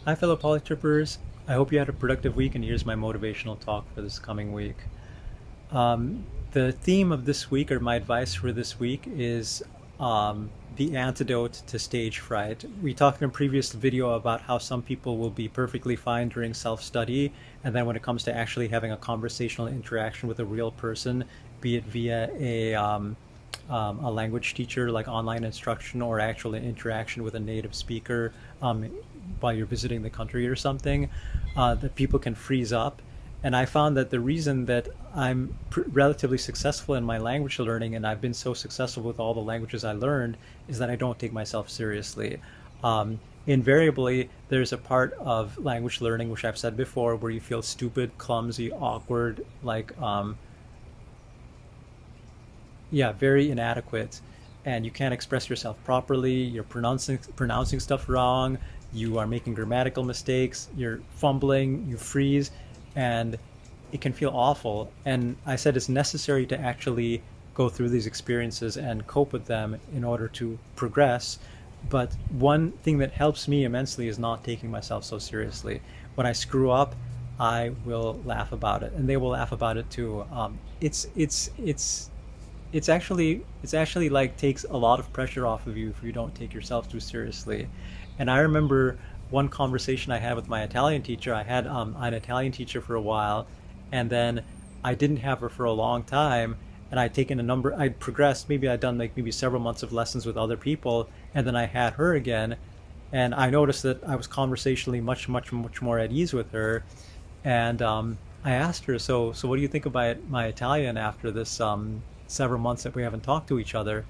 Hi, fellow PolyTrippers. I hope you had a productive week, and here's my motivational talk for this coming week. The theme of this week, or my advice for this week, is the antidote to stage fright. We talked in a previous video about how some people will be perfectly fine during self study, and then when it comes to actually having a conversational interaction with a real person, be it via a language teacher like online instruction or actual interaction with a native speaker while you're visiting the country or something, that people can freeze up. And I found that the reason that I'm relatively successful in my language learning, and I've been so successful with all the languages I learned, is that I don't take myself seriously. Invariably, there's a part of language learning, which I've said before, where you feel stupid, clumsy, awkward, yeah, very inadequate, and you can't express yourself properly. You're pronouncing stuff wrong. You are making grammatical mistakes. You're fumbling. You freeze, and it can feel awful. And I said it's necessary to actually go through these experiences and cope with them in order to progress. But one thing that helps me immensely is not taking myself so seriously. When I screw up, I will laugh about it, and they will laugh about it too. It's actually like takes a lot of pressure off of you if you don't take yourself too seriously. And I remember one conversation I had with my Italian teacher. I had an Italian teacher for a while, and then I didn't have her for a long time. And I'd progressed. Maybe I'd done like maybe several months of lessons with other people, and then I had her again, and I noticed that I was conversationally much more at ease with her. And I asked her, so what do you think about my Italian after this several months that we haven't talked to each other?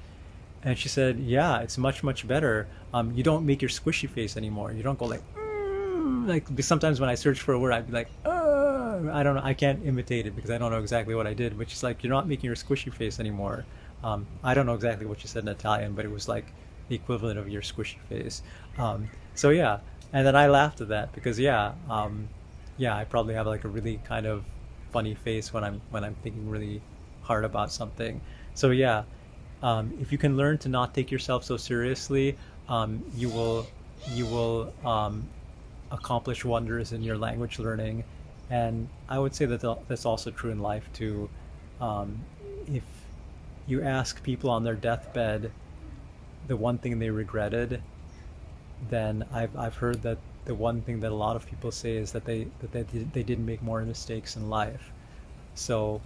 And she said, yeah, it's much better. You don't make your squishy face anymore. You don't go like, like sometimes when I search for a word, I'd be like, I don't know, I can't imitate it because I don't know exactly what I did. But she's like, you're not making your squishy face anymore. I don't know exactly what she said in Italian, but it was like the equivalent of your squishy face. So yeah, and then I laughed at that because yeah, I probably have like a really kind of funny face when I'm thinking really hard about something. So yeah, if you can learn to not take yourself so seriously, you will accomplish wonders in your language learning. And I would say that that's also true in life too. Um, if you ask people on their deathbed the one thing they regretted, then I've heard that the one thing that a lot of people say is that they didn't make more mistakes in life. So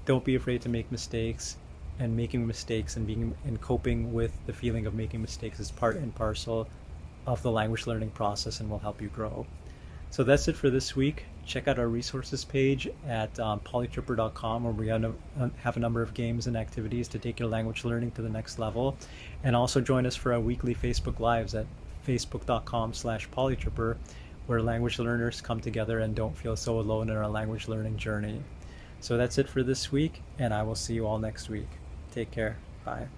don't be afraid to make mistakes, and making mistakes and being and coping with the feeling of making mistakes is part and parcel of the language learning process and will help you grow. So that's it for this week. Check out our resources page at polytripper.com, where we have a number of games and activities to take your language learning to the next level. And also join us for our weekly Facebook Lives at facebook.com/polytripper, where language learners come together and don't feel so alone in our language learning journey. So that's it for this week, and I will see you all next week. Take care. Bye.